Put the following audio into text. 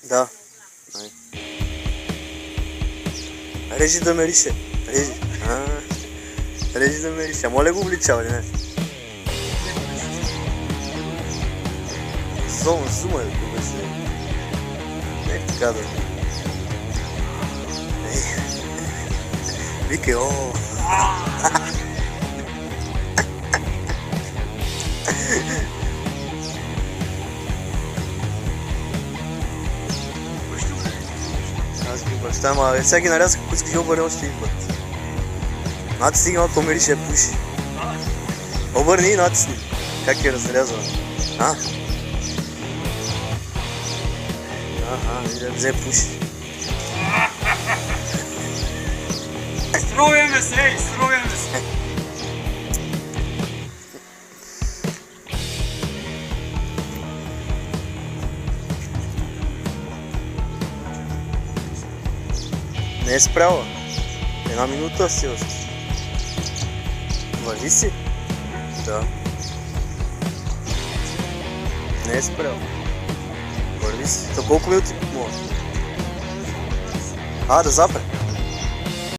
Да. Режи да ме рише. Режи. Режи да ме рише. Моля го обличава, не? Зума е да беше. Нека така да. Викай, о. Аз ги баща, ама сега ги нарязах, ако искаш да обърне още един път. Натисни малко ме рише, пуши. Обърни и натисни. Как е разрязано? Взе пуши. Струяме се, струяме се. Не е спряла. 1 минута си още. Върви си? Да. Не е спряла. Върви си. За колко минути може? Да запре.